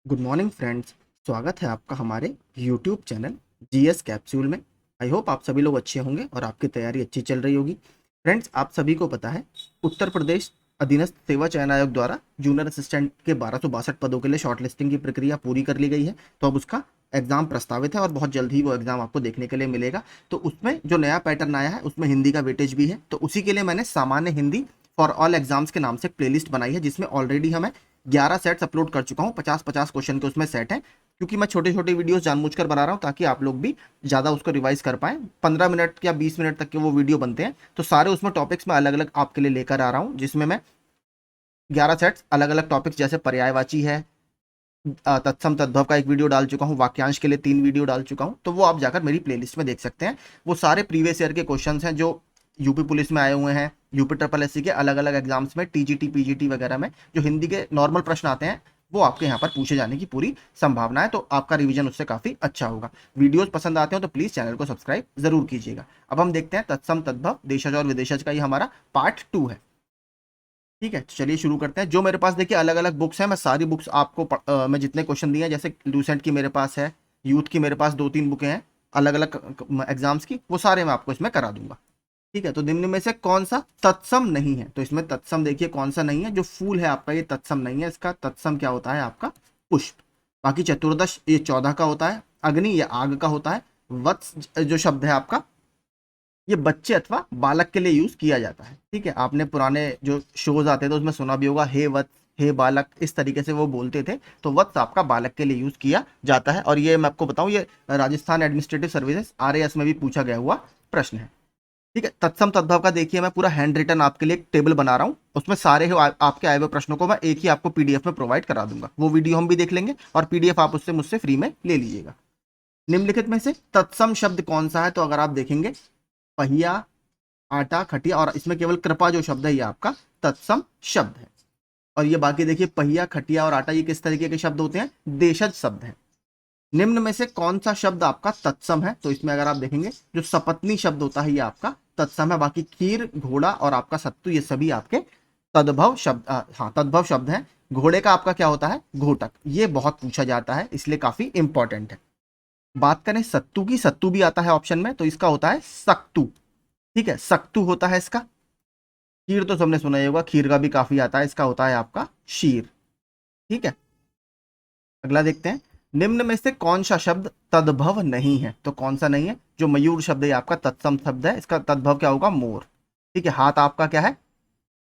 Good morning friends. स्वागत है आपका हमारे यूट्यूब चैनल जीएस कैप्सूल में। आई होप आप सभी लोग अच्छे होंगे और आपकी तैयारी अच्छी चल रही होगी। फ्रेंड्स, आप सभी को पता है उत्तर प्रदेश अधीनस्थ सेवा चयन आयोग द्वारा जूनियर असिस्टेंट के 1262 पदों के लिए शॉर्ट लिस्टिंग की प्रक्रिया पूरी कर ली गई है। तो अब उसका एग्जाम प्रस्तावित है और बहुत जल्द ही वो एग्जाम आपको देखने के लिए मिलेगा। तो उसमें जो नया पैटर्न आया है उसमें हिंदी का वेटेज भी है। तो उसी के लिए मैंने सामान्य हिंदी फॉर ऑल एग्जाम्स के नाम से एक प्लेलिस्ट बनाई है, जिसमें ऑलरेडी हमें 11 सेट्स अपलोड कर चुका हूँ। 50-50 क्वेश्चन के उसमें सेट हैं, क्योंकि मैं छोटे छोटे वीडियोस जानबूझकर बना रहा हूँ ताकि आप लोग भी ज़्यादा उसको रिवाइज कर पाएँ। 15 मिनट या 20 मिनट तक के वो वीडियो बनते हैं, तो सारे उसमें टॉपिक्स मैं अलग अलग आपके लिए लेकर आ रहा हूँ, जिसमें मैं 11 सेट्स अलग अलग टॉपिक्स जैसे पर्यायवाची है, तत्सम तद्भव का एक वीडियो डाल चुका हूँ, वाक्यांश के लिए 3 वीडियो डाल चुका हूँ। तो वो आप जाकर मेरी प्लेलिस्ट में देख सकते हैं। वो सारे प्रीवियस ईयर के क्वेश्चन हैं जो यूपी पुलिस में आए हुए हैं, यूपी ट्रिपल एससी के अलग अलग एग्जाम्स में, टीजीटी पीजीटी वगैरह में जो हिंदी के नॉर्मल प्रश्न आते हैं, वो आपके यहाँ पर पूछे जाने की पूरी संभावना है। तो आपका रिवीजन उससे काफी अच्छा होगा। वीडियोस पसंद आते हो तो प्लीज चैनल को सब्सक्राइब जरूर कीजिएगा। अब हम देखते हैं तत्सम तद्भव देशज और विदेशज का ये हमारा पार्ट 2 है। ठीक है, तो चलिए शुरू करते हैं। जो मेरे पास देखिए अलग अलग बुक्स हैं, मैं सारी बुक्स आपको मैं जितने क्वेश्चन दिए हैं, जैसे लूसेंट की मेरे पास है, यूथ की मेरे पास 2-3 बुकें हैं अलग अलग एग्जाम्स की, वो सारे मैं आपको इसमें करा दूंगा। ठीक है, तो निम्न में से कौन सा तत्सम नहीं है? तो इसमें तत्सम देखिए कौन सा नहीं है। जो फूल है आपका, ये तत्सम नहीं है। इसका तत्सम क्या होता है? आपका पुष्प। बाकी चतुर्दश ये 14 का होता है, अग्नि ये आग का होता है, वत्स जो शब्द है आपका, ये बच्चे अथवा बालक के लिए यूज किया जाता है। ठीक है, आपने पुराने जो शोज आते थे उसमें सुना भी होगा, हे वत्स, हे बालक, इस तरीके से वो बोलते थे। तो वत्स आपका बालक के लिए यूज किया जाता है। और ये मैं आपको बताऊं, ये राजस्थान एडमिनिस्ट्रेटिव सर्विसेज आरएएस में भी पूछा गया हुआ प्रश्न है। ठीक है, तत्सम तद्भव का देखिए मैं पूरा हैंड रिटन आपके लिए एक टेबल बना रहा हूँ, उसमें सारे आपके आए हुए प्रश्नों को मैं एक ही आपको पीडीएफ में प्रोवाइड करा दूंगा। वो वीडियो हम भी देख लेंगे और पीडीएफ आप उससे मुझसे फ्री में ले लीजिएगा। निम्नलिखित में से तत्सम शब्द कौन सा है? तो अगर आप देखेंगे, पहिया, आटा, खटिया, और इसमें केवल कृपा जो शब्द है ये आपका तत्सम शब्द है। और ये बाकी देखिए पहिया, खटिया और आटा ये किस तरीके के शब्द होते हैं? देशज शब्द है। निम्न में से कौन सा शब्द आपका तत्सम है? तो इसमें अगर आप देखेंगे, जो सपत्नी शब्द होता है ये आपका तत्सम है। बाकी खीर, घोड़ा और आपका सत्तू ये सभी आपके तद्भव शब्द हाँ तद्भव शब्द हैं। घोड़े का आपका क्या होता है? घोटक। ये बहुत पूछा जाता है, इसलिए काफी इंपॉर्टेंट है। बात करें सत्तू की, सत्तू भी आता है ऑप्शन में, तो इसका होता है सक्तू। ठीक है, सक्तू होता है इसका। खीर तो सबने सुना ही होगा, खीर का भी काफी आता है, इसका होता है आपका शीर। ठीक है, अगला देखते हैं। निम्न में से कौन सा शब्द तद्भव नहीं है? तो कौन सा नहीं है? जो मयूर शब्द है ये आपका तत्सम शब्द है, इसका तद्भव क्या होगा? मोर। ठीक है, हाथ आपका क्या है?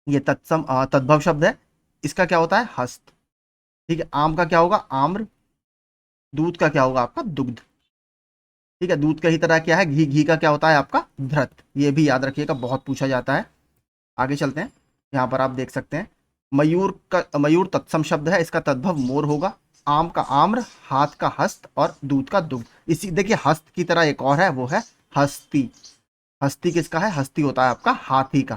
ये तत्सम तद्भव शब्द है, इसका क्या होता है? हस्त। ठीक है, आम का क्या होगा? आम्र। दूध का क्या होगा? आपका दुग्ध। ठीक है, दूध का ही तरह क्या है? घी। घी का क्या होता है? आपका धृत। ये भी याद रखिएगा, बहुत पूछा जाता है। आगे चलते हैं। यहाँ पर आप देख सकते हैं, मयूर तत्सम शब्द है, इसका तद्भव मोर होगा। आम का आम्र, हाथ का हस्त और दूध का दुग्ध। इसी देखिए, हस्त की तरह एक और है, वो है हस्ती। हस्ती किसका है? हस्ती होता है आपका हाथी का।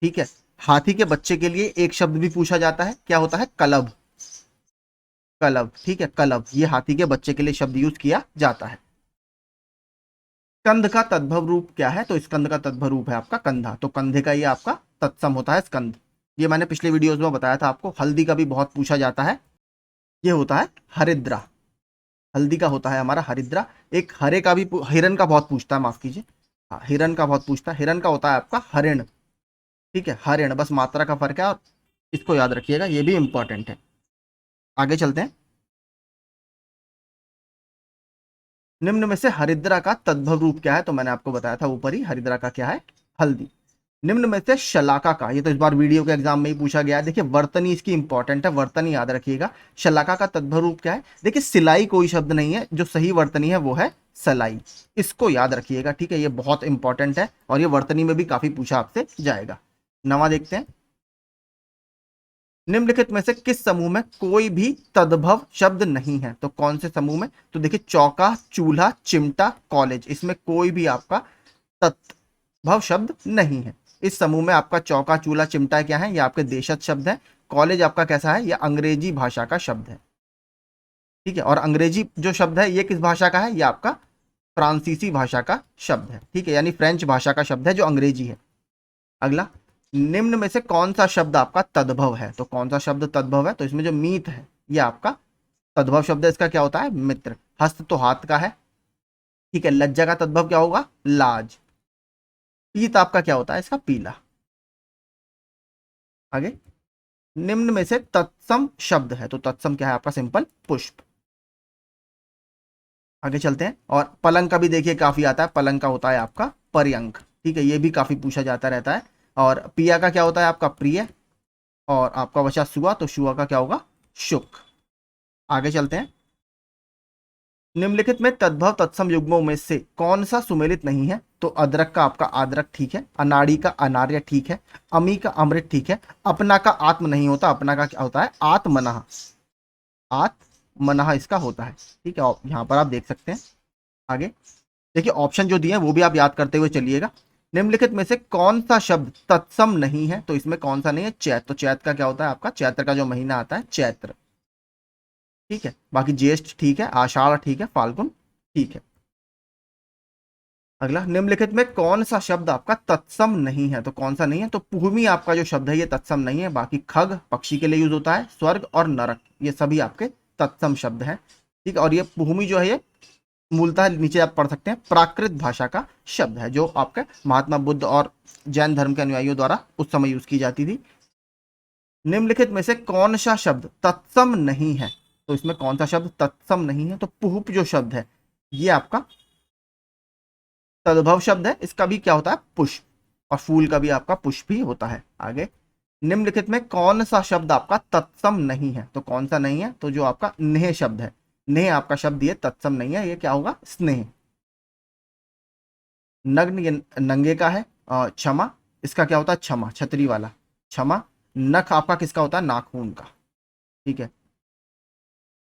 ठीक है, हाथी के बच्चे के लिए एक शब्द भी पूछा जाता है, क्या होता है? कलभ। कलभ, ठीक है, कलभ, ये हाथी के बच्चे के लिए शब्द यूज किया जाता है। स्कंद का तद्भव रूप क्या है? तो स्कंद का तद्भव रूप है आपका कंधा। तो कंधे का ये आपका तत्सम होता है स्कंद। ये मैंने पिछले वीडियोस में बताया था आपको। हल्दी का भी बहुत पूछा जाता है, ये होता है हरिद्रा। हल्दी का होता है हमारा हरिद्रा। एक हरे का भी हिरन का बहुत पूछता है, माफ कीजिए, हाँ हिरन का बहुत पूछता है। हिरन का होता है आपका हरिण। ठीक है, हरिण, बस मात्रा का फर्क है और इसको याद रखिएगा, ये भी इंपॉर्टेंट है। आगे चलते हैं। निम्न में से हरिद्रा का तद्भव रूप क्या है? तो मैंने आपको बताया था ऊपर ही, हरिद्रा का क्या है? हल्दी। निम्न में से शलाका का, ये तो इस बार वीडियो के एग्जाम में ही पूछा गया है। देखिए वर्तनी इसकी इंपॉर्टेंट है, वर्तनी याद रखिएगा। शलाका का तद्भव रूप क्या है? देखिए सिलाई कोई शब्द नहीं है, जो सही वर्तनी है वो है सलाई। इसको याद रखिएगा। ठीक है, ये बहुत इंपॉर्टेंट है और ये वर्तनी में भी काफी पूछा आपसे जाएगा। नवा देखते हैं। निम्नलिखित में से किस समूह में कोई भी तद्भव शब्द नहीं है? तो कौन से समूह में? तो देखिए चौका, चूल्हा, चिमटा, कॉलेज, इसमें कोई भी आपका तद्भव शब्द नहीं है। इस समूह में आपका चौका, चूल्हा, चिमटा क्या है? ये आपके देशज शब्द है। कॉलेज आपका कैसा है? ये अंग्रेजी भाषा का शब्द है। ठीक है, और अंग्रेजी जो शब्द है ये किस भाषा का है? ये आपका फ्रांसीसी भाषा का शब्द है। ठीक है, यानी फ्रेंच भाषा का शब्द है जो अंग्रेजी है। अगला, निम्न में से कौन सा शब्द आपका तद्भव है? तो कौन सा शब्द तद्भव है? तो इसमें जो मीत है ये आपका तद्भव शब्द है, इसका क्या होता है? मित्र। हस्त तो हाथ का है, ठीक है। लज्जा का तद्भव क्या होगा? लाज। पीत आपका क्या होता है? इसका पीला। आगे, निम्न में से तत्सम शब्द है, तो तत्सम क्या है आपका? सिंपल पुष्प। आगे चलते हैं। और पलंग का भी देखिए काफी आता है, पलंग का होता है आपका पर्यंक, ठीक है, ये भी काफी पूछा जाता रहता है। और पिया का क्या होता है आपका? प्रिय। और आपका बचा सुआ, तो शुआ का क्या होगा? शुक। आगे चलते हैं। निम्नलिखित में तद्भव तत्सम युग्मों में से कौन सा सुमेलित नहीं है? तो अदरक का आपका आदरक ठीक है, अनाड़ी का अनार्य ठीक है, अमी का अमृत ठीक है, अपना का आत्म नहीं होता, अपना का क्या होता है? आत्मनः। आत्मनः इसका होता है, ठीक है। यहां पर आप देख सकते हैं। आगे देखिए, ऑप्शन जो दिए हैं वो भी आप याद करते हुए चलिएगा। निम्नलिखित में से कौन सा शब्द तत्सम नहीं है? तो इसमें कौन सा नहीं है? चैत्र। तो चैत्र का क्या होता है आपका? चैत्र का जो महीना आता है चैत्र, ठीक है। बाकी ज्येष्ठ ठीक है, आषाढ़ ठीक है, फाल्गुन ठीक है। अगला, निम्नलिखित में कौन सा शब्द आपका तत्सम नहीं है? तो कौन सा नहीं है? तो भूमि आपका जो शब्द है ये तत्सम नहीं है। बाकी खग पक्षी के लिए यूज होता है, स्वर्ग और नरक ये सभी आपके तत्सम शब्द हैं, ठीक है। और ये भूमि जो है ये मूलतः नीचे आप पढ़ सकते हैं प्राकृत भाषा का शब्द है, जो आपके महात्मा बुद्ध और जैन धर्म के अनुयायियों द्वारा उस समय यूज की जाती थी। निम्नलिखित में से कौन सा शब्द तत्सम नहीं है? तो इसमें कौन सा शब्द तत्सम नहीं है? तो पुहुप जो शब्द है ये आपका तद्भव शब्द है, इसका भी क्या होता है? पुष्प। और फूल का भी आपका पुष्प ही होता है। आगे, निम्नलिखित में कौन सा शब्द आपका तत्सम नहीं है? तो कौन सा नहीं है? तो जो आपका नेह शब्द है, नेह आपका शब्द ये तत्सम नहीं है, ये क्या होगा? स्नेह। नग्न ये नंगे का है। क्षमा इसका क्या होता है? क्षमा, छतरी वाला क्षमा। नख आपका किसका होता है? नाखून का, ठीक है।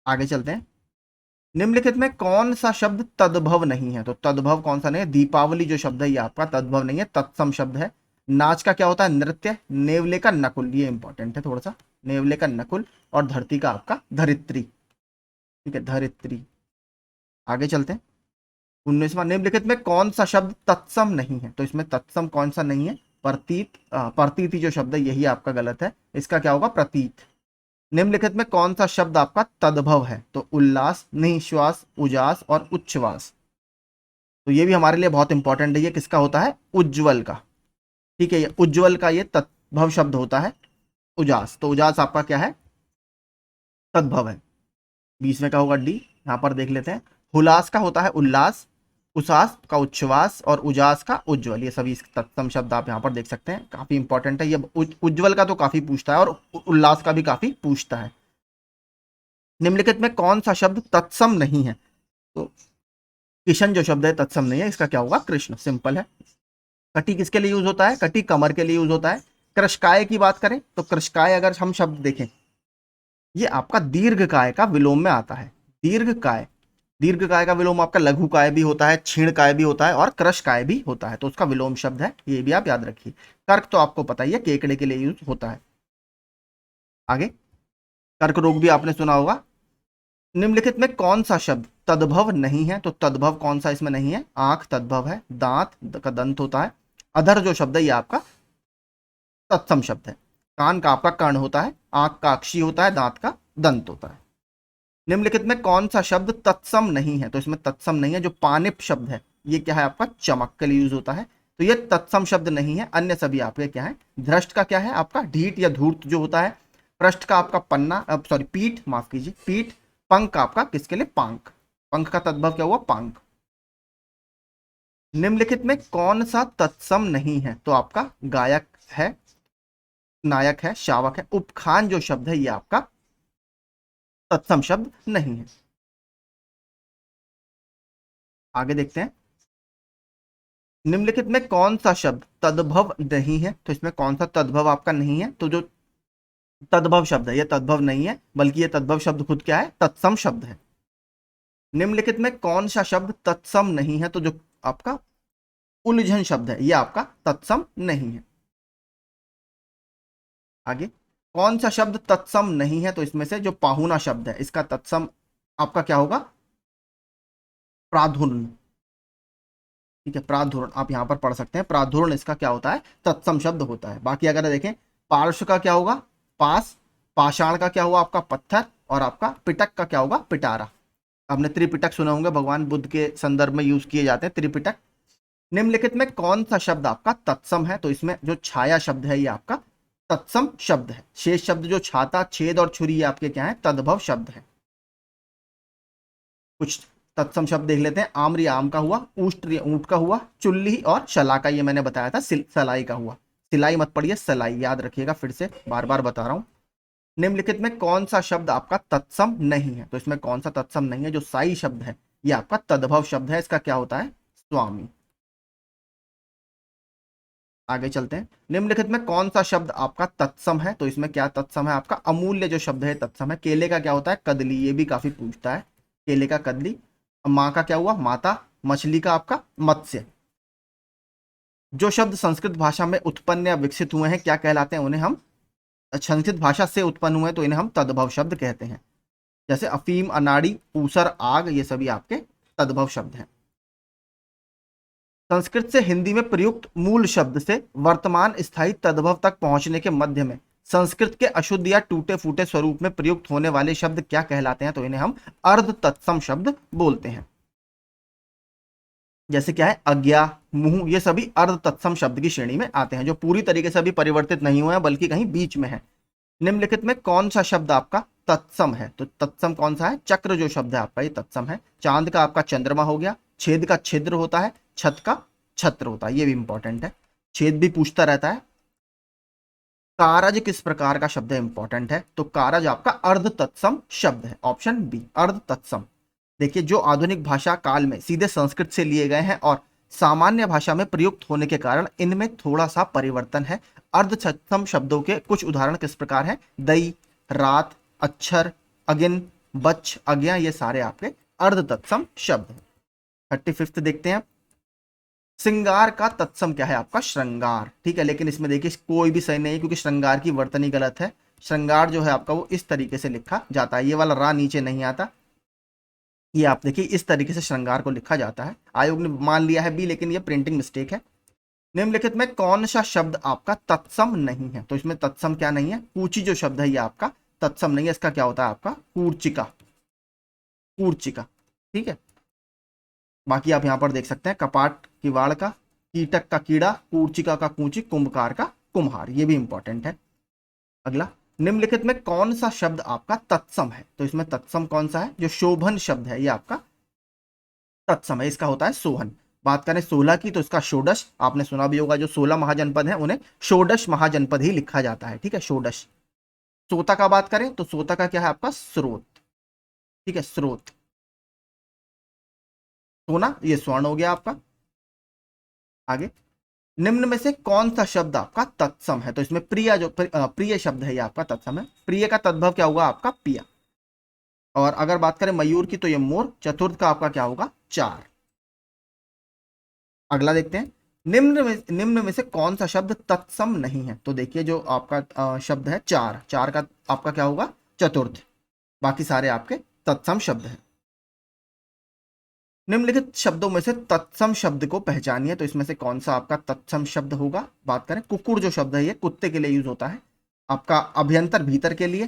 आगे चलते हैं। निम्नलिखित में कौन सा शब्द तद्भव नहीं है? तो तद्भव कौन सा नहीं है? दीपावली जो शब्द है ये आपका तद्भव नहीं है, तत्सम शब्द है। नाच का क्या होता है? नृत्य। नेवले का नकुल, ये इंपॉर्टेंट है थोड़ा सा, नेवले का नकुल। और धरती का आपका धरित्री, ठीक है, धरित्री। आगे चलते हैं। 19वां, निम्नलिखित में कौन सा शब्द तत्सम नहीं है? तो इसमें तत्सम कौन सा नहीं है? प्रतीत। प्रतीति जो शब्द है यही आपका गलत है, इसका क्या होगा? प्रतीत। निम्नलिखित में कौन सा शब्द आपका तद्भव है? तो उल्लास, निश्वास, उजास और उच्छ्वास। तो ये भी हमारे लिए बहुत इंपॉर्टेंट है, ये किसका होता है? उज्ज्वल का, ठीक है। ये उज्ज्वल का ये तद्भव शब्द होता है। उजास, तो उजास आपका क्या है? तद्भव है। 20वें का होगा डी, यहां पर देख लेते हैं। हुलास का होता है उल्लास, उसास का उच्छ्वास और उजास का उज्ज्वल, ये सभी तत्सम शब्द आप यहाँ पर देख सकते हैं, काफी इंपॉर्टेंट है ये। उज्ज्वल का तो काफी पूछता है और उल्लास का भी काफी पूछता है। निम्नलिखित में कौन सा शब्द तत्सम नहीं है? तो किशन जो शब्द है तत्सम नहीं है, इसका क्या होगा? कृष्ण, सिंपल है। कटी किसके लिए यूज होता है? कटी कमर के लिए यूज होता है। कृशकाय की बात करें तो कृशकाय अगर हम शब्द देखें, ये आपका दीर्घकाय का विलोम में आता है। दीर्घकाय, दीर्घकाय का विलोम आपका लघुकाय भी होता है, क्षीणकाय भी होता है और कृशकाय भी होता है, तो उसका विलोम शब्द है, ये भी आप याद रखिए। कर्क तो आपको पता ही है, केकड़े के लिए यूज होता है। आगे, कर्क रोग भी आपने सुना होगा। निम्नलिखित में कौन सा शब्द तद्भव नहीं है? तो तद्भव कौन सा इसमें नहीं है? आंख तद्भव है, दांत का दंत होता है। अधर जो शब्द है ये आपका तत्सम शब्द है। कान का आपका कर्ण होता है, आंख का अक्षी होता है, दांत का दंत होता है। निम्नलिखित में कौन सा शब्द तत्सम नहीं है? तो इसमें तत्सम नहीं है। जो पानिप शब्द है ये क्या है आपका? चमक के लिए यूज होता है, तो ये तत्सम शब्द नहीं है। अन्य सभी आपके क्या है? धृष्ट का क्या है आपका? ढीठ या धूर्त जो होता है। पृष्ठ का आपका पन्ना, सॉरी पीठ, माफ कीजिए, पीठ। पंख का आपका किसके लिए? पांख। पंख का तद्भव क्या हुआ? पांख। निम्नलिखित में कौन सा तत्सम नहीं है? तो आपका गायक है, नायक है, शावक है। उपखान जो शब्द है ये आपका तत्सम शब्द नहीं है। आगे देखते हैं। निम्नलिखित में कौन सा शब्द तद्भव नहीं है? तो इसमें कौन सा तद्भव आपका नहीं है? तो जो तद्भव शब्द है ये तद्भव नहीं है, बल्कि ये तद्भव शब्द खुद क्या है? तत्सम शब्द है। निम्नलिखित में कौन सा शब्द तत्सम नहीं है? तो जो आपका उलझन शब्द है ये आपका तत्सम नहीं है। आगे, कौन सा शब्द तत्सम नहीं है? तो इसमें से जो पाहुना शब्द है इसका तत्सम आपका क्या होगा? प्राधुर्न, ठीक है, प्राधुर्न आप यहां पर पढ़ सकते हैं। प्राधुर्न इसका क्या होता है? तत्सम शब्द होता है। बाकी अगर देखें, पार्श्व का क्या होगा? पास। पाषाण का क्या हुआ आपका? पत्थर। और आपका पिटक का क्या होगा, पिटारा। आपने त्रिपिटक सुने होंगे, भगवान बुद्ध के संदर्भ में यूज किए जाते हैं त्रिपिटक। निम्नलिखित में कौन सा शब्द आपका तत्सम है, तो इसमें जो छाया शब्द है ये आपका तत्सम शब्द है। शेष शब्द जो छाता, छेद और छुरी ये आपके क्या है, तद्भव शब्द है। कुछ तत्सम शब्द देख लेते हैं। आम्र आम का हुआ, ऊष्ट ऊंट का हुआ, चुल्ली और शला का, ये मैंने बताया था सलाई का हुआ। सिलाई मत पढ़िए, सलाई याद रखिएगा, फिर से बार बार बता रहा हूं। निम्नलिखित में कौन सा शब्द आपका तत्सम नहीं है, तो इसमें कौन सा तत्सम नहीं है, जो साई शब्द है ये आपका तद्भव शब्द है, इसका क्या होता है, स्वामी। आगे चलते हैं। निम्नलिखित में कौन सा शब्द आपका तत्सम है, तो इसमें क्या तत्सम है आपका, अमूल्य जो शब्द है तत्सम है। केले का क्या होता है, कदली, ये भी काफी पूछता है, केले का कदली। माँ का क्या हुआ, माता। मछली का आपका मत्स्य। जो शब्द संस्कृत भाषा में उत्पन्न या विकसित हुए हैं क्या कहलाते हैं, उन्हें हम, संस्कृत भाषा से उत्पन्न हुए हैं तो इन्हें हम तद्भव शब्द कहते हैं। जैसे अफीम, अनाड़ी, ऊसर, आग, ये सभी आपके तद्भव शब्द हैं। संस्कृत से हिंदी में प्रयुक्त मूल शब्द से वर्तमान स्थायी तद्भव तक पहुंचने के मध्य में संस्कृत के अशुद्ध या टूटे फूटे स्वरूप में प्रयुक्त होने वाले शब्द क्या कहलाते हैं, तो इन्हें हम अर्ध तत्सम शब्द बोलते हैं। जैसे क्या है, अज्ञा, मुंह, ये सभी अर्ध तत्सम शब्द की श्रेणी में आते हैं, जो पूरी तरीके से अभी परिवर्तित नहीं हुए हैं बल्कि कहीं बीच में है। निम्नलिखित में कौन सा शब्द आपका तत्सम है, तो तत्सम कौन सा है, चक्र जो शब्द है आपका ये तत्सम है। चांद का आपका चंद्रमा हो गया, छेद का छिद्र होता है, छत का छत्र होता है, ये भी इंपॉर्टेंट है, छेद भी पूछता रहता है। कारज किस प्रकार का शब्द है, इंपॉर्टेंट है, तो कारज आपका अर्ध तत्सम शब्द है, ऑप्शन बी अर्ध तत्सम। देखिए, जो आधुनिक भाषा काल में सीधे संस्कृत से लिए गए हैं और सामान्य भाषा में प्रयुक्त होने के कारण इनमें थोड़ा सा परिवर्तन है। अर्ध तत्सम शब्दों के कुछ उदाहरण किस प्रकार हैं, दई, रात, अक्षर, अगिन, बच्च, अज्ञा, ये सारे आपके अर्ध तत्सम शब्द हैं। 35 देखते हैं। श्रृंगार का तत्सम क्या है आपका, श्रृंगार, ठीक है, लेकिन इसमें देखिए कोई भी सही नहीं है क्योंकि श्रृंगार की वर्तनी गलत है। श्रृंगार जो है आपका वो इस तरीके से लिखा जाता है, ये वाला रा नीचे नहीं आता, ये आप देखिए इस तरीके से श्रृंगार को लिखा जाता है। आयोग ने मान लिया है बी, लेकिन ये प्रिंटिंग मिस्टेक है। निम्नलिखित में कौन सा शब्द आपका तत्सम नहीं है, तो इसमें तत्सम क्या नहीं है, कूची जो शब्द है ये आपका तत्सम नहीं है, इसका क्या होता है आपका कूर्चिका, कूर्चिका, ठीक है। बाकी आप यहां पर देख सकते हैं, कपाट किवाड़ का, कीटक का कीड़ा, कूर्चिका का कूची, कुंभकार का कुम्हार, ये भी इंपॉर्टेंट है। अगला, निम्नलिखित में कौन सा शब्द आपका तत्सम है, तो इसमें तत्सम कौन सा है, जो शोभन शब्द है ये आपका तत्सम है, इसका होता है सोहन। बात करें 16 की तो इसका षोडश, आपने सुना भी होगा, जो 16 महाजनपद है उन्हें षोडश महाजनपद ही लिखा जाता है, ठीक है, षोडश। सोता का बात करें तो सोता का क्या है आपका स्रोत, ठीक है, स्रोत। सोना ये स्वर्ण हो गया आपका। आगे, निम्न में से कौन सा शब्द आपका तत्सम है, तो इसमें प्रिय जो प्रिय शब्द है ये आपका तत्सम है। प्रिय का तद्भव क्या होगा आपका पिया। और अगर बात करें मयूर की तो ये मोर। चतुर्थ का आपका क्या होगा, चार। अगला देखते हैं, निम्न में से कौन सा शब्द तत्सम नहीं है, तो देखिए जो आपका शब्द है चार, चार का आपका क्या होगा, चतुर्थ। बाकी सारे आपके तत्सम शब्द हैं। निम्नलिखित शब्दों में से तत्सम शब्द को पहचानिए, तो इसमें से कौन सा आपका तत्सम शब्द होगा। बात करें कुकुर जो शब्द है ये कुत्ते के लिए यूज होता है, आपका अभ्यंतर भीतर के लिए,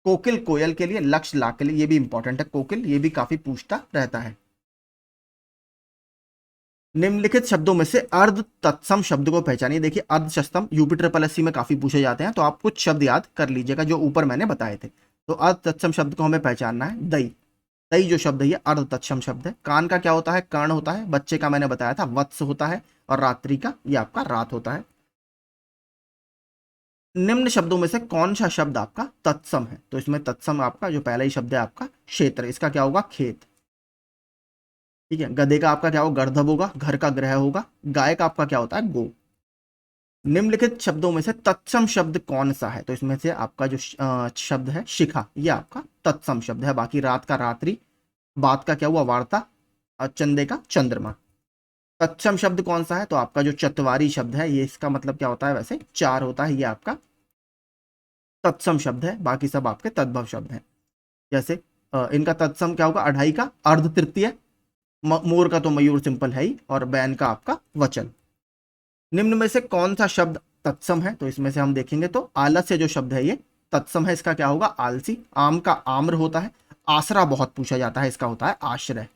कोकिल कोयल के लिए, लक्ष्य ला के लिए, ये भी इंपॉर्टेंट है, कोकिल ये भी काफी पूछता रहता है। निम्नलिखित शब्दों में से अर्ध तत्सम शब्द को पहचानिए। देखिए अर्ध शस्तम यूपी में काफी पूछे जाते हैं, तो आप कुछ शब्द याद कर लीजिएगा जो ऊपर मैंने बताए थे। तो अर्ध तत्सम शब्द को हमें पहचानना है। दई, दई जो शब्द है ये अर्ध तत्सम शब्द है। कान का क्या होता है, कर्ण होता है। बच्चे का मैंने बताया था वत्स होता है, और रात्रि का ये आपका रात होता है। निम्न शब्दों में से कौन सा शब्द आपका तत्सम है, तो इसमें तत्सम आपका जो पहला ही शब्द है आपका क्षेत्र, इसका क्या होगा खेत, ठीक है। गधे का आपका क्या होगा, गर्दभ होगा। घर का ग्रह होगा। गाय का आपका क्या होता है, गो। निम्नलिखित शब्दों में से तत्सम शब्द कौन सा है, तो इसमें से आपका जो शब्द है शिखा, ये आपका तत्सम शब्द है। बाकी रात का रात्रि, बात का क्या हुआ वार्ता, और चंदे का चंद्रमा। तत्सम शब्द कौन सा है, तो आपका जो चतवारी शब्द है ये, इसका मतलब क्या होता है, वैसे चार होता है, ये आपका तत्सम शब्द है। बाकी सब आपके तद्भव शब्द हैं। जैसे इनका तत्सम क्या होगा, अढ़ाई का अर्ध तृतीय, मोर का तो मयूर सिंपल है ही, और बैन का आपका वचन। निम्न में से कौन सा शब्द तत्सम है, तो इसमें से हम देखेंगे तो आलस्य जो शब्द है ये तत्सम है, इसका क्या होगा? आलसी। आम का आम्र होता है। आसरा बहुत पूछा जाता है, इसका होता है आश्रय।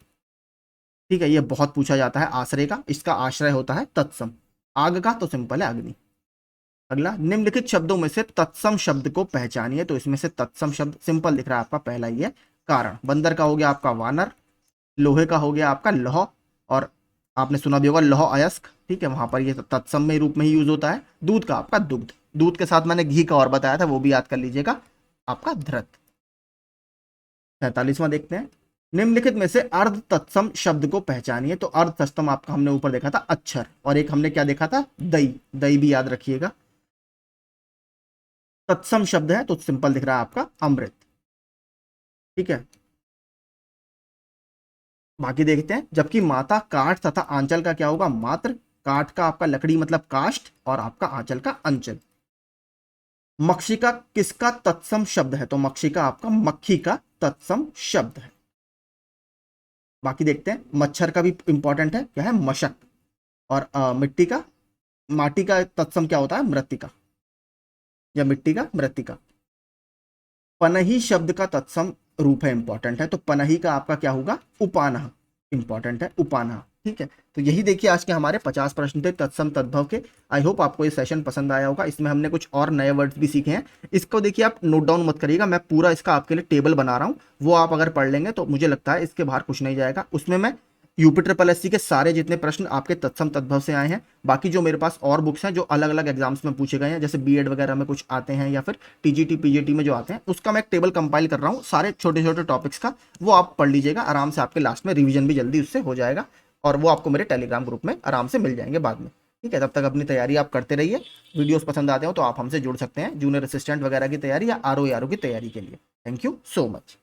ठीक है, ये बहुत पूछा जाता है आश्रय का, इसका आश्रय होता है तत्सम। आग का तो सिंपल है अग्नि। अगला, निम्नलिखित शब्दों में से तत्सम शब्द को पहचानिए। तो इसमें से तत्सम शब्द सिंपल दिख रहा है आपका, पहला ही है कारण। बंदर का हो गया आपका वानर। लोहे का हो गया आपका लौह। और आपने सुना भी होगा लौह अयस्क, ठीक है, वहां पर ये तत्सम में रूप में ही यूज होता है। दूध का आपका दुग्ध। दूध के साथ मैंने घी का और बताया था, वो भी याद कर लीजिएगा, आपका धृत। 47वां देखते हैं, निम्नलिखित में से अर्ध तत्सम शब्द को पहचानिए। तो अर्ध तत्सम आपका हमने ऊपर देखा था अक्षर, और एक हमने क्या देखा था? दई। दई भी याद रखिएगा। तत्सम शब्द है तो सिंपल दिख रहा है आपका अमृत। ठीक है, बाकी देखते हैं। जबकि माता काठ तथा आंचल का क्या होगा? मात्र। काठ का आपका लकड़ी मतलब काष्ठ, और आपका आंचल का अंचल। मक्षिका किसका तत्सम शब्द है? तो मक्षिका आपका मक्खी का तत्सम शब्द है। बाकी देखते हैं, मच्छर का भी इंपॉर्टेंट है, क्या है? मशक। और मिट्टी का, माटी का तत्सम क्या होता है? मृत्तिका, या मिट्टी का मृत्तिका। पनही शब्द का तत्सम रूप है, इंपॉर्टेंट है। तो पनही का आपका क्या होगा? उपानह। इंपॉर्टेंट है उपानह। ठीक है, तो यही देखिए आज के हमारे 50 प्रश्न थे तत्सम तद्भव के। आई होप आपको ये सेशन पसंद आया होगा। इसमें हमने कुछ और नए वर्ड्स भी सीखे हैं। इसको देखिए आप नोट डाउन मत करिएगा, मैं पूरा इसका आपके लिए टेबल बना रहा हूँ, वो आप अगर पढ़ लेंगे तो मुझे लगता है इसके बाहर कुछ नहीं जाएगा। उसमें मैं यूपी ट्रिपल एससी के सारे जितने प्रश्न आपके तत्सम तद्भव से आए हैं, बाकी जो मेरे पास और बुक्स हैं जो अलग अलग एग्जाम्स में पूछे गए हैं, जैसे बीएड वगैरह में कुछ आते हैं या फिर टीजीटी पीजीटी में जो आते हैं, उसका मैं एक टेबल कंपाइल कर रहा हूँ सारे छोटे छोटे टॉपिक्स का। वो आप पढ़ लीजिएगा आराम से, आपके लास्ट में रिवीजन भी जल्दी उससे हो जाएगा, और वो आपको मेरे टेलीग्राम ग्रुप में आराम से मिल जाएंगे बाद में। ठीक है, तब तक अपनी तैयारी आप करते रहिए। वीडियोस पसंद आते हो तो आप हमसे जुड़ सकते हैं जूनियर असिस्टेंट वगैरह की तैयारी या आरओ की तैयारी के लिए। Thank you so much.